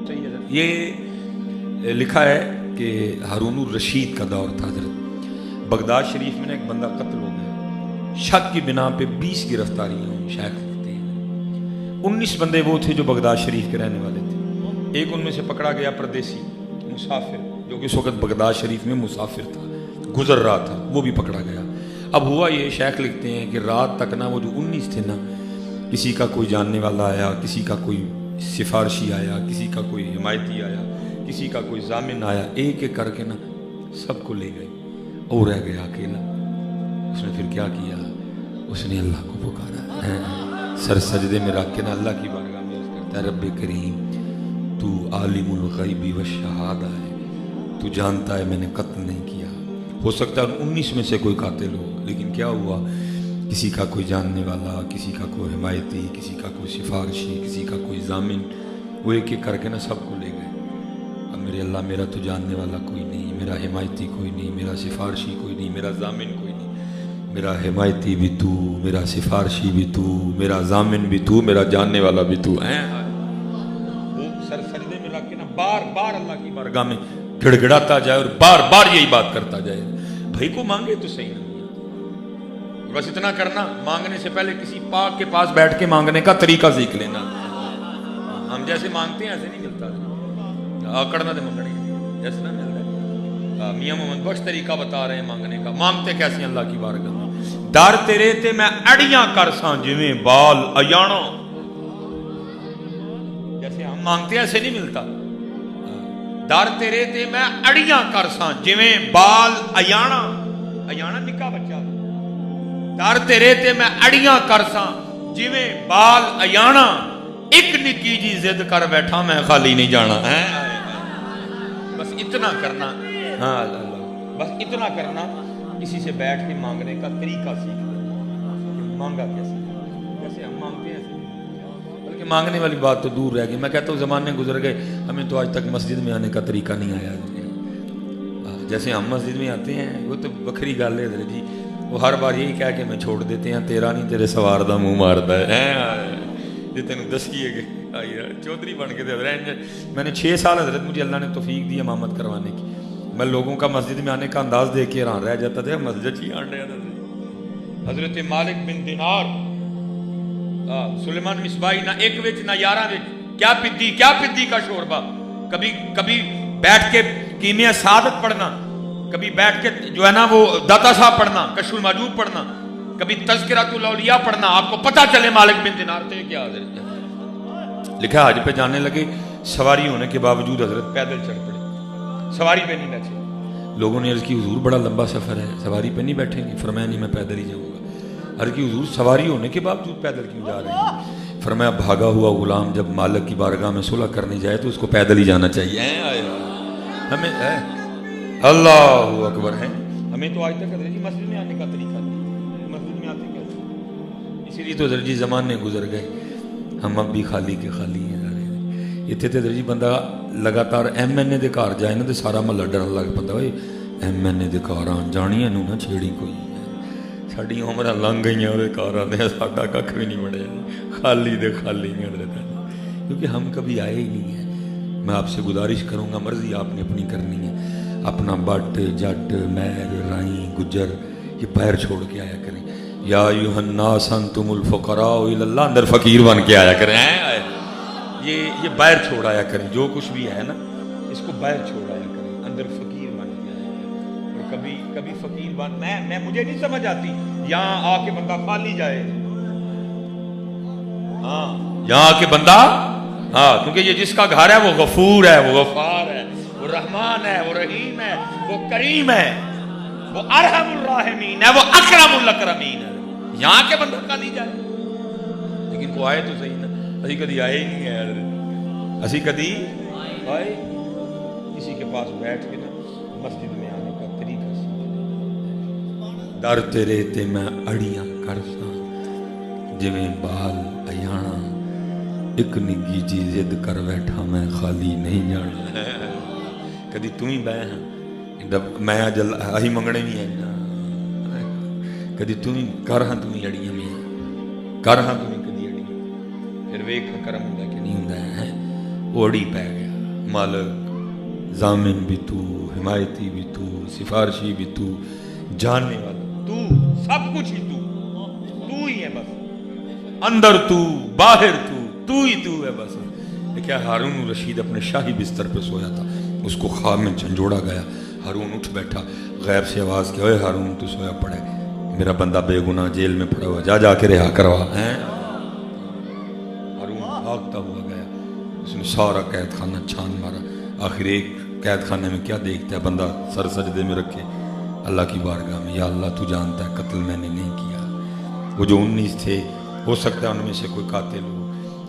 صحیح ہے. یہ لکھا ہے کہ ہارون الرشید کا دور تھا حضرت. بغداد شریف میں ایک بندہ قتل ہو گیا, شک کی بنا پہ 20 گرفتاریاں ہوئی. شیخ لکھتے ہیں 19 بندے وہ تھے جو بغداد شریف کے رہنے والے تھے. ایک ان میں سے پکڑا گیا پردیسی مسافر, جو کہ اس وقت بغداد شریف میں مسافر تھا, گزر رہا تھا, وہ بھی پکڑا گیا. اب ہوا یہ, شیخ لکھتے ہیں کہ رات تک نا وہ جو 19 تھے نا, کسی کا کوئی جاننے والا آیا, کسی کا کوئی سفارشی آیا, کسی کا کوئی حمایتی آیا, کسی کا کوئی ضامن آیا, ایک ایک کر کے نا سب کو لے گئے, اور رہ گیا اکیلا. اس نے پھر کیا کیا, اس نے اللہ کو پکارا, سر سجدے میں رکھ کے نا اللہ کی بارگاہ میں عرض کرتا ہے, رب کریم تو عالم الغیب والشہادہ ہے, تو جانتا ہے میں نے قتل نہیں کیا. ہو سکتا ہے 19 میں سے کوئی قاتل ہو, لیکن کیا ہوا, کسی کا کوئی جاننے والا, کسی کا کوئی حمایتی, کسی کا کوئی سفارشی, کسی کا کوئی ضامن, وہ ایک ایک کر کے نا سب کو لے گئے. اب میرے اللہ, میرا تو جاننے والا کوئی نہیں, میرا حمایتی کوئی نہیں, میرا سفارشی کوئی نہیں, میرا ضامن کوئی نہیں, میرا حمایتی بھی تو, میرا سفارشی بھی تو, میرا ضامن بھی تو, میرا جاننے والا بھی تو. وہ سر سجدے میں رکھ کے نا بار بار اللہ کی بارگاہ میں گڑ گڑاتا جائے اور بار بار یہی بات کرتا جائے, بھائی کو مانگے تو صحیح نہیں. بس اتنا کرنا, مانگنے سے پہلے کسی پاک کے پاس بیٹھ کے مانگنے کا طریقہ سیکھ لینا. ہم جیسے مانگتے ہیں ایسے نہیں ملتا, آکڑنا دے منگنی جیسے نہ ملتا ہے. میاں محمد بخش طریقہ بتا رہے ہیں مانگنے کا. مانگتے کیسے ہیں اللہ کی بارگاہ میں, در تیرے تے میں اڑیاں کر ساں جویں بال ایانا. جیسے ہم مانگتے ہیں ایسے نہیں ملتا. در تیرے تے میں اڑیاں کر ساں جویں بال ایانا. ایانا نکا بچہ. در تیرے تے میں اڑیاں کرساں جویں بال ایانا, ایک نکی جی ضد کر بیٹھا میں خالی نہیں جانا. بس اتنا کرنا, ہاں اللہ, بس اتنا کرنا. کسی سے بیٹھ کے مانگنے کا طریقہ سیکھ لیں, مانگا کیسے, جیسے ہم مانگتے ہیں ایسے. بلکہ مانگنے والی بات تو دور رہ گئی. میں کہتا ہوں زمانے گزر گئے, ہمیں تو آج تک مسجد میں آنے کا طریقہ نہیں آیا. جیسے ہم مسجد میں آتے ہیں وہ تو بکھری گل ہے جی, وہ ہر بار یہی کہہ کے میں چھوڑ دیتے ہیں, تیرا نہیں تیرے سوار دا منہ ماردا ہے. یہ تینوں دسیے کہ چودھری بن کے دے. میں نے 6 سال حضرت مجھے اللہ نے توفیق دی امامت کروانے کی. میں لوگوں کا مسجد میں آنے کا انداز دیکھ کے حیران رہ جاتا تھا, مسجد ہی آن رہا تھا. حضرت مالک بن دینار, سلیمان مصباحی نہ ایک وچ نہ 11 وچ, کیا پدی کا شوربا. کبھی بیٹھ کے کیمیا سعادت پڑھنا, کبھی بیٹھ کے جو ہے نا وہ داتا صاحب پڑھنا, کشف المعجوب پڑھنا, کبھی تذکرۃ الاولیاء پڑھنا. آپ کو پتہ چلے مالک بن دینار تھے کیا. حضرت لکھا حج پہ جانے لگے, سواری ہونے کے باوجود حضرت پیدل چڑھ پڑے, سواری پہ نہیں بیٹھے. لوگوں نے عرض کی حضور بڑا لمبا سفر ہے, سواری پہ نہیں بیٹھیں گے. فرمایا نہیں, میں پیدل ہی جاؤں گا. عرض کی حضور سواری ہونے کے باوجود پیدل کیوں جا رہے ہیں. فرمایا بھاگا ہوا غلام جب مالک کی بارگاہ میں صلح کرنے جائے تو اس کو پیدل ہی جانا چاہیے. ہمیں اللہ اکبر ہے. ہمیں تو آج تک حضرت جی مسجد میں آنے کا طریقہ نہیں, مسجد میں آتے کیسے. اسی لیے تو حضرت جی زمانے گزر گئے, ہم اب بھی خالی کے خالی ہیں. اتنے تو حضرت جی بندہ لگاتار MNA دے گھر جائے نا تو سارا محلہ ڈرن لگ پتا, ہوئے MNA دے گھر آن جانی نو نہ چھیڑی کوئی, ساری عمر لنگ گئی وہ گھر آتے, ساڈا کھ بھی نہیں بڑھیا, خالی دے خالی نہیں حضرت, کیونکہ ہم کبھی آئے ہی نہیں ہیں. میں آپ سے گزارش کروں گا, مرضی آپ نے اپنی کرنی ہے, اپنا بٹ جٹ میر رائیں گجر یہ پیر چھوڑ کے آیا کریں. یا ایھا الناس انتم الفقراء الی اللہ, اندر فقیر بن کے آیا کریں. یہ باہر چھوڑ آیا کریں, جو کچھ بھی ہے نا اس کو باہر چھوڑ آیا کریں, اندر فقیر بن کے آیا کریں. اور کبھی فقیر بن, میں مجھے نہیں سمجھ آتی یہاں آ کے بندہ خالی جائے. ہاں یہاں آ کے بندہ, ہاں کیونکہ یہ جس کا گھر ہے وہ غفور ہے, وہ غفار ہے, وہ رحمان ہے, وہ رحیم ہے, وہ کریم ہے, وہ ارحم الراحمین ہے, وہ اکرم الاکرمین ہے. یہاں کے بندہ خالی جائے. لیکن وہ آئے تو صحیح نا, اسی کدی آئے ہی نہیں ہے. اسی کدی آئے کسی کے پاس بیٹھ کے نا مسجد میں آنے کا طریقہ سیکھ. در تیرے تے میں اڑیاں کرساں جویں بال ایانا, ایک نگی جی ضد کر بیٹھا میں خالی نہیں جانا. کدی تم ہی بہ ہاں, میں جل آہی منگنے نہیں ہے, کدی تم ہی کر ہاں, تم ہی اڑیاں میں کر ہاں, تم ہی کدی اڑیاں. پھر ویکھ کرم ہوندا کہ نہیں ہوندا ہے. وہ اڑی پہ گیا, मालिक ज़ामिन भी तू, हिमायती भी तू, सिफारशी भी तू, जानने वाला तू, सब कुछ ही तू ही है बस, अंदर तू बाहर तू ही तू है बस। क्या हारून रशीद अपने शाही बिस्तर पे सोया था, उसको ख्वाब में झंझोड़ा गया। हारून उठ बैठा, गैब से आवाज़ की, ओए हारून तू सोया पड़े, मेरा बंदा बेगुनाह जेल में पड़ा हुआ, जा के रिहा करवा। हैं हारून भागता हुआ गया, उसने सारा कैद खाना छान मारा। आखिर एक कैद खाने में क्या देखता है बंदा, सर सजदे में रखे अल्लाह की बारगाह में, या अल्लाह तू जानता है कत्ल मैंने नहीं किया। वो जो 19 थे, हो सकता है उनमें से कोई कातिल हो,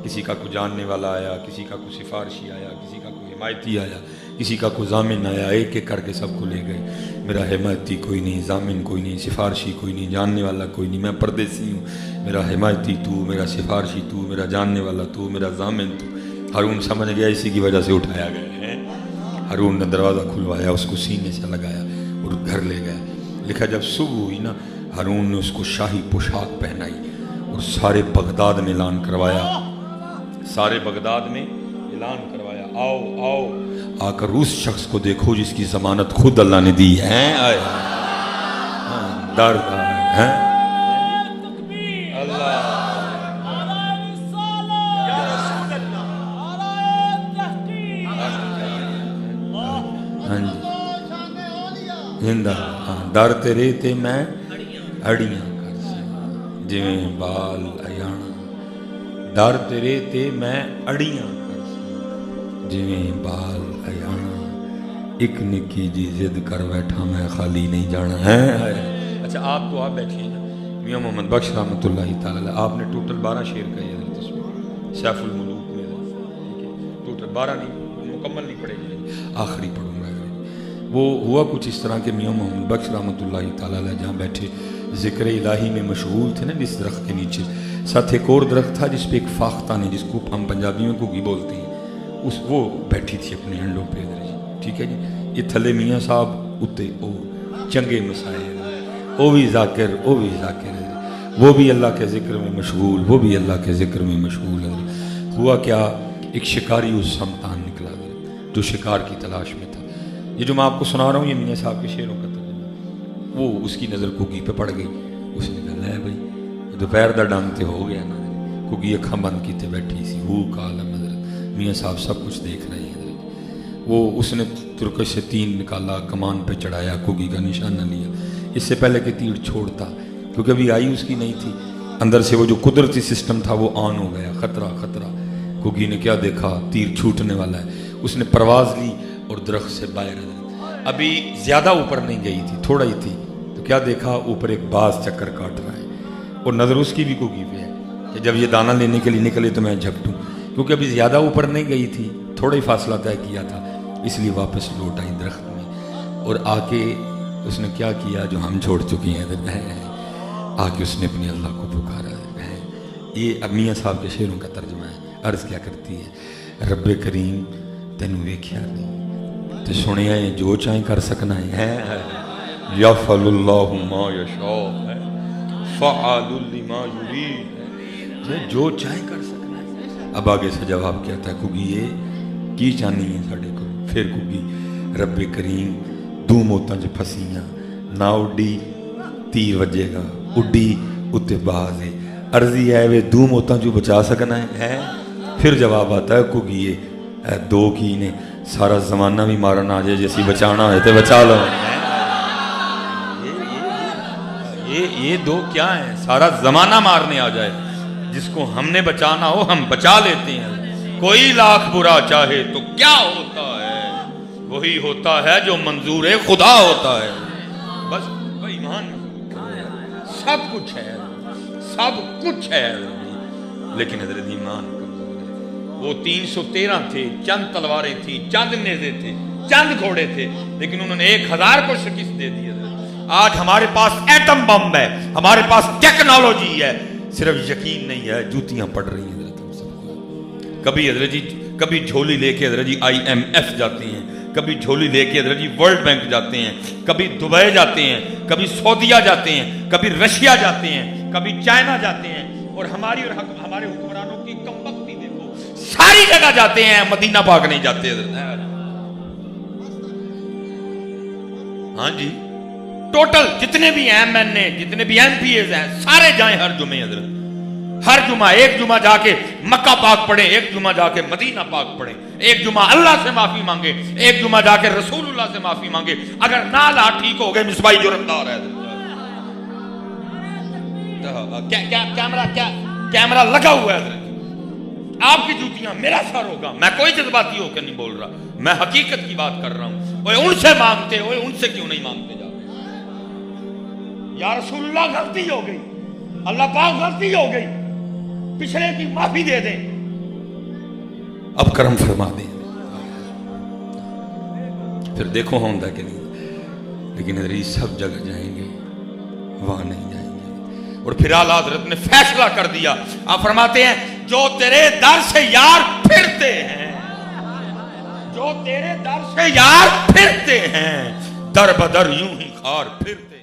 किसी का कोई जानने वाला आया, किसी का कोई सिफारशी आया, किसी का कोई हिमायती आया, किसी का कोई जामिन आया, एक एक करके सबको ले गए। मेरा हिमायती कोई नहीं, जामिन कोई नहीं, सिफारशी कोई नहीं, जानने वाला कोई नहीं, मैं परदेसी हूँ। मेरा हिमायती तू, मेरा सिफारशी तू, मेरा जानने वाला तू, मेरा जामिन तू। हारून समझ गया इसी की वजह से उठाया गया है। हारून ने दरवाज़ा खुलवाया, उसको सीने से लगाया और घर ले गया। लिखा जब सुबह हुई ना, हारून ने उसको शाही पोशाक पहनाई और सारे बगदाद में ऐलान करवाया, सारे बगदाद में ऐलान करवाया, आओ आओ आकर उस शख्स को देखो जिसकी जमानत खुद अल्लाह ने दी है। आए दर्द है अल्लाह। हाँ जी हिंदा दर तेरे ते मैं अड़ियां कर जिवें बाल अयाना, दर तेरे ते मैं अड़ियां कर जिवें बाल अयाना, एक निकी जी जिद कर बैठा मैं खाली नहीं जाना है। अच्छा आप तो आप बैठे हैं ना, मियां मोहम्मद बख्श रहमतुल्लाह तआला, आपने टोटल 12 शेर कहे हैं सैफुल मुलूक में, ठीक है, टोटल 12 नहीं, मुकम्मल नहीं पढ़ेंगे, आखिरी पढ़ूंगा। वो हुआ कुछ इस तरह के मियां मोहम्मद बख्श रहमतुल्लाह तआला जहाँ बैठे ज़िक्र इलाही में मशगूल थे ना, जिस दरख्त के नीचे साथ एक और दरख्त था जिस पे एक फाख्ता ने, जिसको हम पंजाबी में घुगी बोलते हैं, उस वो बैठी थी अपने हंडों पे, ठीक है जी। ये थले मियाँ साहब उत्ते ओ चंगे मसाइल, वो भी जाकिर, वो भी जाकिर, वो भी अल्लाह के ज़िक्र में मशगूल, वो भी अल्लाह के ज़िक्र में मशगूल है। हुआ क्या, एक शिकारी उस समतान निकला जो शिकार की तलाश में था। ये जो मैं आपको सुना रहा हूँ ये मियाँ साहब के शेरों का तर्जुमा। वो उसकी नज़र कुगी पे पड़ गई, उसने कहा है भाई दोपहर का डंग तो हो गया ना। कुगी अखा बंद की बैठी सी, हू कालम हजरत, मियाँ साहब सब कुछ देख रहे हैं। वो उसने तुर्कश से तीर निकाला, कमान पे चढ़ाया, कुगी का निशाना लिया, इससे पहले कि तीर छोड़ता, क्योंकि अभी आई उसकी नहीं थी, अंदर से वो जो कुदरती सिस्टम था वो ऑन हो गया, खतरा खतरा। कुगी ने क्या देखा, तीर छूटने वाला है, उसने परवाज़ ली और दरख्त से बाहर, अभी ज़्यादा ऊपर नहीं गई थी, थोड़ा ही थी, तो क्या देखा, ऊपर एक बाज चक्कर काट रहा है और नज़र उसकी भी कुगी पे है कि जब ये दाना लेने के लिए निकले तो मैं झपटूँ, क्योंकि अभी ज़्यादा ऊपर नहीं गई थी, थोड़ा ही फासला तय किया था, इसलिए वापस लौट आई दरख्त में। और आके उसने क्या किया जो हम छोड़ चुके हैं, आके उसने अपने अल्लाह को पुकारा है। ये अब मियाँ साहब के शेरों का तर्जुमा है। अर्ज़ क्या करती है, रब्बे करीम तेनू वेख्या नहीं ते सुनिया है, जो चाहे कर सकना है, यफ़अलुल्लाहु मा यशा है, फ़अलुल लिमा युरीद, जो चाहे कर सकना है। अब आगे से जवाब क्या था, कुगी ये की चाहनी है साढ़े को। फिर कुगी रब्बे करीम दू मौतां च फसियां, ना उड्डी तीर वजेगा, उड्डी उत्ते बाज है, अर्जी है वे दू मौतां चू बचा सकना है। फिर जवाब आता है कुगी ये दो की ने, सारा जमाना भी मारन आ जाए, जैसी बचाना है तो बचा लो। ये दो क्या है, सारा जमाना मारने आ जाए, जिसको हमने बचाना हो हम बचा लेते हैं। कोई लाख बुरा चाहे तो क्या होता है, वही होता है जो मंजूर खुदा होता है। बस ईमान सब कुछ है, सब कुछ है, लेकिन हजरत ईमान वो 313 थे, चंद तलवारें थी, चंद नेज़े थे, चंद घोड़े थे, लेकिन उन्होंने 1000 को शिकस्त दे दी। आज हमारे पास एटम बम है, हमारे पास टेक्नोलॉजी है, सिर्फ यकीन नहीं है, जूतियां पड़ रही हैं हजरत हम सबको। कभी हजरत जी कभी झोली लेके हजरत जी IMF जाते हैं, कभी झोली लेके हजरत जी वर्ल्ड बैंक जाते हैं, कभी दुबई जाते हैं, कभी सऊदीया जाते हैं, कभी रशिया जाते हैं, कभी चाइना जाते हैं, और हमारे हुक्मरानों की कमबख्ती देखो, सारी जगह जाते हैं, मदीना पाक नहीं जाते हजरत। हाँ जी, टोटल जितने भी MNA, जितने भी MPAs हैं, सारे जाएं हर जुमे हजरत, हर जुमा। एक जुमा जाके मक्का पाक पढ़े, एक जुमा जाके मदीना पाक पढ़े, एक जुमा अल्लाह से माफी मांगे, एक जुमा जाके रसूलुल्लाह से माफी मांगे। अगर ना ला ठीक हो गए मिसबाई जुर्मदार है। कैमरा लगा हुआ है हजरत, आपकी जूतियां मेरा सर होगा। मैं कोई जज्बाती होकर नहीं बोल रहा, मैं हकीकत की बात कर रहा हूं। ओए उनसे मांगते, ओए उनसे क्यों नहीं मांगते जाते? या रसूलुल्लाह गलती हो गई, अल्लाह पाक गलती हो गई, पिछले की माफी दे दें, अब करम फरमा दें, फिर देखो होंदा कि नहीं। लेकिन अगर सब जगह जाएंगे, वहां नहीं जाएंगे। और फिर आला हजरत ने फैसला कर दिया, आप फरमाते हैं जो तेरे दर से यार फिरते हैं, जो तेरे दर से यार फिरते हैं, दर बदर यूं ही खार फिरते